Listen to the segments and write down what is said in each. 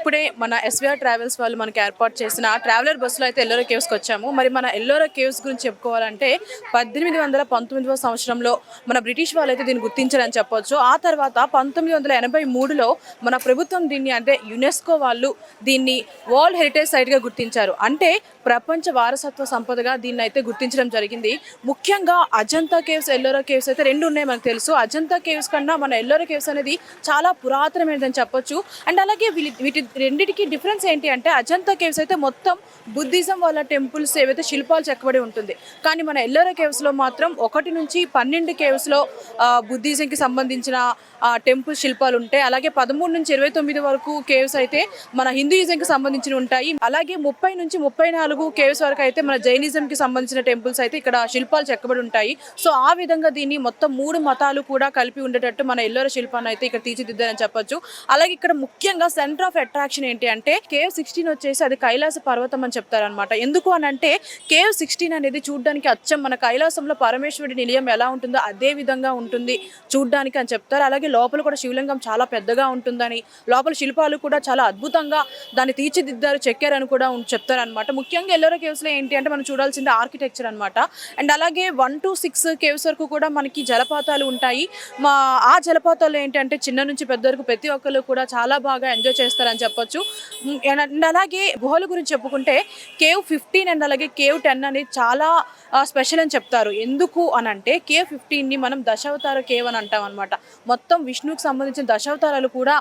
ఇప్పుడే మన SVR travels వాళ్ళు మనకి ఏర్పాటు చేసిన ట్రావెలర్ బస్సులో అయితే ఎల్లోరా కేవ్స్కి వచ్చాము. మరి మన ఎల్లోరా కేవ్స్ గురించి చెప్పుకోవాలంటే 1819వ సంవత్సరంలో మన బ్రిటిష్ వాళ్ళు అయితే దీన్ని గుర్తించారని చెప్పొచ్చు. ఆ తర్వాత 1983లో మన ప్రభుత్వం దీన్ని అంటే యునెస్కో వాళ్ళు దీన్ని వరల్డ్ హెరిటేజ్ సైట్గా గుర్తించారు. అంటే ప్రపంచ వారసత్వ సంపదగా దీన్ని అయితే గుర్తించడం జరిగింది. ముఖ్యంగా అజంతా కేవ్స్, ఎల్లోరా కేవ్స్ అయితే రెండు ఉన్నాయి మనకు తెలుసు. అజంతా కేవ్స్ కన్నా మన ఎల్లోరా కేవ్స్ అనేది చాలా పురాతనమైనదని చెప్పొచ్చు. అండ్ అలాగే వీటి రెండింటికి డిఫరెన్స్ ఏంటి అంటే అజంతా కేవ్స్ అయితే మొత్తం బుద్ధిజం వాళ్ళ టెంపుల్స్ ఏవైతే శిల్పాలు చెక్కబడి ఉంటుంది. కానీ మన ఎల్లోరా కేవ్స్లో మాత్రం 1 నుంచి 12 కేవ్స్లో బుద్ధిజంకి సంబంధించిన టెంపుల్ శిల్పాలు ఉంటాయి. అలాగే 13 నుంచి 29 వరకు కేవ్స్ అయితే మన హిందూయిజంకి సంబంధించి ఉంటాయి. అలాగే 30 నుంచి 34 కేవ్స్ వరకు అయితే మన జైనిజంకి సంబంధించిన టెంపుల్స్ అయితే ఇక్కడ శిల్పాలు చెక్కబడి ఉంటాయి. సో ఆ విధంగా దీన్ని మొత్తం 3 మతాలు కూడా కలిపి ఉండేటట్టు మన ఎల్లోరా శిల్పాన్ని అయితే ఇక్కడ తీర్చిదిద్దారని చెప్పొచ్చు. అలాగే ఇక్కడ ముఖ్యంగా సెంటర్ ఆఫ్ అట్రాక్షన్ ఏంటి అంటే కేవ్ 16 వచ్చేసి అది కైలాస పర్వతం అని చెప్తారనమాట. ఎందుకు అని అంటే కేవ్ 16 అనేది చూడడానికి అచ్చం మన కైలాసంలో పరమేశ్వరుడి నిలయం ఎలా ఉంటుందో అదే విధంగా ఉంటుంది చూడడానికి అని చెప్తారు. అలాగే లోపల కూడా శివలింగం చాలా పెద్దగా ఉంటుందని, లోపల శిల్పాలు కూడా చాలా అద్భుతంగా దాన్ని తీర్చిదిద్దారు, చెక్కారని కూడా చెప్తారనమాట. ముఖ్యంగా ఎల్లోరా కేవ్స్ లో ఏంటి అంటే మనం చూడాల్సింది ఆర్కిటెక్చర్ అనమాట. అండ్ అలాగే 1 to 6 కేవ్స్ వరకు కూడా మనకి జలపాతాలు ఉంటాయి. ఆ జలపాతాలు ఏంటంటే చిన్న నుంచి పెద్ద వరకు ప్రతి ఒక్కరు కూడా చాలా బాగా ఎంజాయ్ చేస్తారని చెప్పొచ్చు. అండ్ అలాగే గుహల గురించి చెప్పుకుంటే కేవ్ 15 అండ్ అలాగే కేవ్ 10 అనేది చాలా స్పెషల్ అని చెప్తారు. ఎందుకు అని అంటే కేవ్ 15ని మనం దశావతార కేవ్ అని అంటాం అనమాట. మొత్తం విష్ణువుకి సంబంధించిన దశావతారాలు కూడా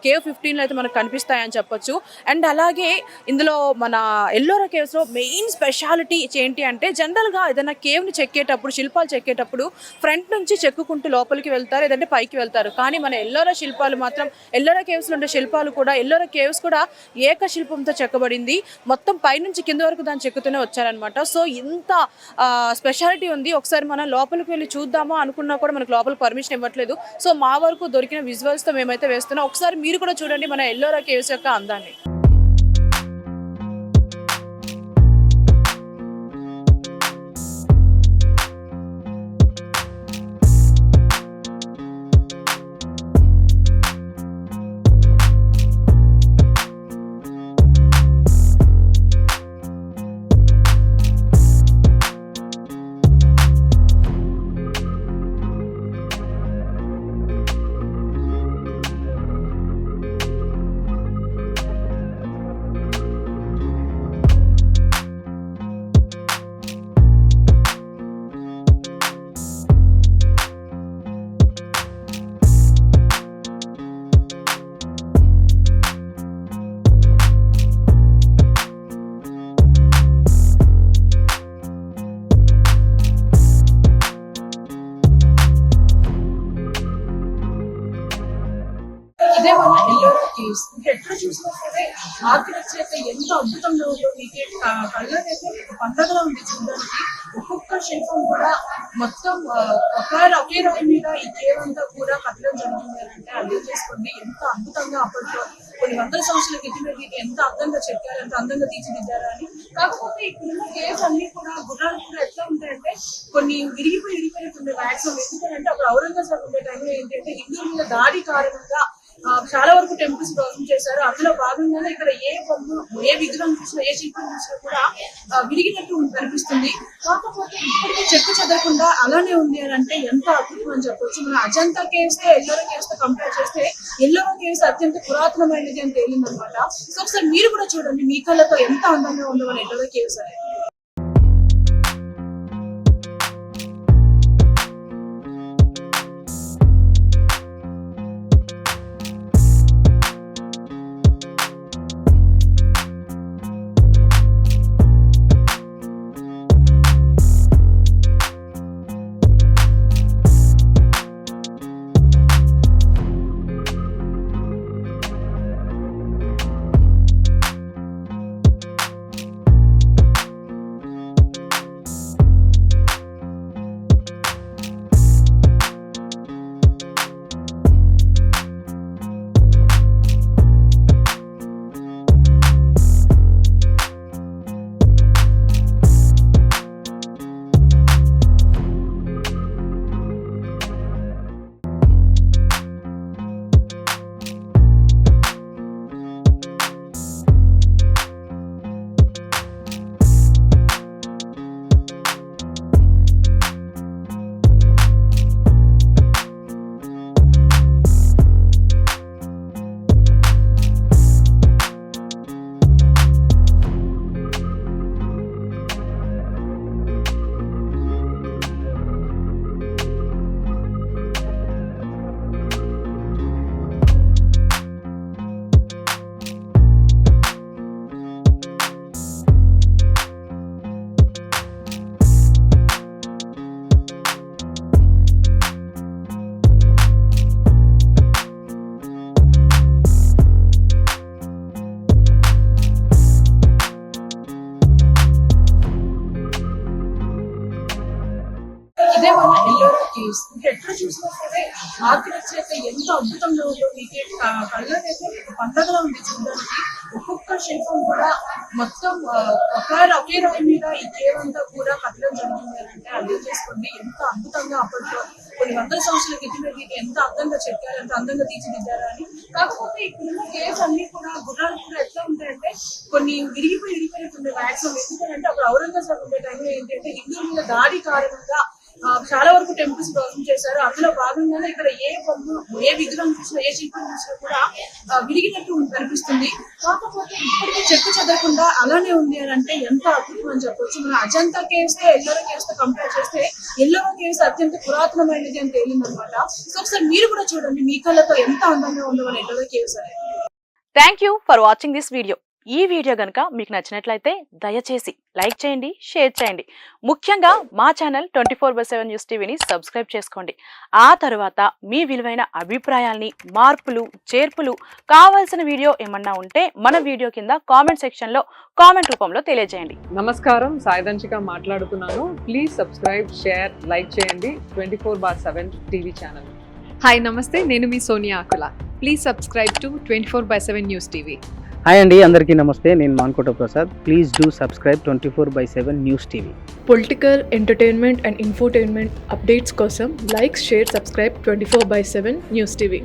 కేవ్ 15లో అయితే మనకు కనిపిస్తాయని చెప్పొచ్చు. అండ్ అలాగే ఇందులో మన ఎల్లోరా కేవ్స్లో మెయిన్ స్పెషాలిటీ ఏంటి అంటే జనరల్గా ఏదైనా కేవ్ని చెక్కేటప్పుడు, శిల్పాలు చెక్కేటప్పుడు ఫ్రంట్ నుంచి చెక్కుకుంటూ లోపలికి వెళ్తారు, ఏదంటే పైకి వెళ్తారు. కానీ మన ఎల్లోరా శిల్పాలు మాత్రం ఎల్లోరా కేవ్స్లో ఉండే శిల్పాలు కూడా ఎల్లోరా కేవ్స్ కూడా ఏక శిల్పంతో చెక్కబడింది. మొత్తం పైనుంచి కింద వరకు దాన్ని చెక్కుతూనే వచ్చారనమాట. సో ఇంత స్పెషాలిటీ ఉంది. ఒకసారి మనం లోపలికి వెళ్ళి చూద్దామా అనుకున్నా కూడా మనకు లోపలికి పర్మిషన్ ఇవ్వట్లేదు. సో మా వరకు దొరికిన విజువల్స్తో మేమైతే వేస్తున్నాం. ఒకసారి మీరు కూడా చూడండి మన ఎల్లోరా కేవ్స్ యొక్క అందాన్ని. ఇదే మన ఎల్లోరా కేవ్స్. ఎట్లా చూసినా సరే ఆర్కిటెక్చర్ అయితే ఎంత అద్భుతంగా ఉందో మీకు కళ్ళకైతే పండగలా ఉంది చూడడానికి. ఒక్కొక్క శిల్పం కూడా మొత్తం ఒకే రాయి మీద ఈ కేవ్ అంతా కూడా కట్టడం జరుగుతుంది అంటే అర్థం చేసుకోండి ఎంత అద్భుతంగా అప్పట్లో కొన్ని వందల సంవత్సరాల క్రితం దీన్ని ఎంత అందంగా చెక్కారు, ఎంత అందంగా తీర్చిదిద్దారు అని. కాకపోతే ఇప్పుడున్న కేవ్స్ అన్ని కూడా గుర్రాలు కూడా ఎట్లా ఉంటాయంటే కొన్ని విరిగిపోయినట్టుండే మ్యాక్సిమం. ఎందుకంటే అప్పుడు ఔరంగజేబు ఉండే టైంలో ఏంటంటే హిందువుల మీద దాడి కారణంగా చాలా వరకు టెంపుల్స్ ధ్వంసం చేశారు. అందులో భాగంగానే ఇక్కడ ఏ బొమ్మ, ఏ విగ్రహం చూసినా, ఏ శిల్పం చూసినా కూడా విరిగినట్టు కనిపిస్తుంది. కాకపోతే ఇప్పటికీ చెక్కు చెదరకుండా అలానే ఉంది అని అంటే ఎంత అద్భుతం అని చెప్పొచ్చు. మన అజంతా కేవ్స్ తో ఎల్లోరా కేవ్స్ తో కంపేర్ చేస్తే ఎల్లోరా కేవ్స్ అత్యంత పురాతనమైనది అని తేలిందనమాట. సో ఒకసారి మీరు కూడా చూడండి మీ కళ్ళతో ఎంత అందంగా ఉందో మన ఎల్లోరా కేవ్స్ అనేది. కేవ్స్. ఎట్లా చూసినా సరే ఆర్కిటెక్చర్ అయితే ఎంత అద్భుతంగా ఉందో మీకు కళ్ళకైతే ఒక పండగలా ఉంది చూడడానికి. ఒక్కొక్క శిల్పం కూడా మొత్తం ఒకే రాయి మీద ఈ కేవ్ అంతా కూడా కట్టడం జరుగుతుంది అంటే అర్థం చేసుకోండి ఎంత అద్భుతంగా అప్పట్లో కొన్ని వందల సంవత్సరాల క్రితం దీన్ని ఎంత అందంగా చెక్కారు, ఎంత అందంగా తీర్చిదిద్దారు అని. కాకపోతే ఇప్పుడున్న కేవ్స్ అన్ని కూడా గుర్రాలు కూడా ఎట్లా ఉంటాయంటే కొన్ని విరిగిపోయినట్టుండే మ్యాక్సిమం. ఎందుకంటే అప్పుడు ఔరంగజేబు ఉండే టైంలో ఏంటంటే హిందువుల మీద దాడి కారణంగా చాలా వరకు టెంపుల్స్ ధ్వంసం చేశారు. అందులో భాగంగానే ఇక్కడ ఏ బొమ్మ, ఏ విగ్రహం చూసినా, ఏ శిల్పం చూసినా కూడా విరిగినట్టు కనిపిస్తుంది. కాకపోతే ఇప్పటికీ చెక్కు చెదరకుండా అలానే ఉంది అని అంటే ఎంత అద్భుతం అని చెప్పొచ్చు. మన అజంతా కేవ్స్ తో ఎల్లోరా కేవ్స్ తో కంపేర్ చేస్తే ఎల్లోరా కేవ్స్ అత్యంత పురాతనమైనది అని తేలింది అనమాట. సో ఒకసారి మీరు కూడా చూడండి మీ కళ్ళతో ఎంత అందంగా ఉందో మన ఎల్లోరా కేవ్స్ అనేది. Thank you for watching this video. ఈ వీడియో కనుక మీకు నచ్చినట్లయితే దయచేసి లైక్ చేయండి, షేర్ చేయండి. ముఖ్యంగా మా ఛానల్ 24/7 న్యూస్ టీవీని సబ్స్క్రైబ్ చేసుకోండి. ఆ తర్వాత మీ విలువైన అభిప్రాయాల్ని, మార్పులు, చేర్పులు, కావాల్సిన వీడియో ఏమన్నా ఉంటే మన వీడియో కింద కామెంట్ సెక్షన్లో కామెంట్ రూపంలో తెలియజేయండి. నమస్కారం, సాయిదంచిక మాట్లాడుతున్నాను. ప్లీజ్ సబ్స్క్రైబ్, షేర్, లైక్ చేయండి 24/7 టీవీ ఛానల్. హాయ్ నమస్తే, నేను మీ Sonia Akula. Please subscribe to 24/7 news TV. Hi అండి, అందరికీ నమస్తే. నేను Mankota Prasad. Please do subscribe 24/7 news TV. Political, entertainment and infotainment updates కోసం like, share, subscribe 24/7 news TV.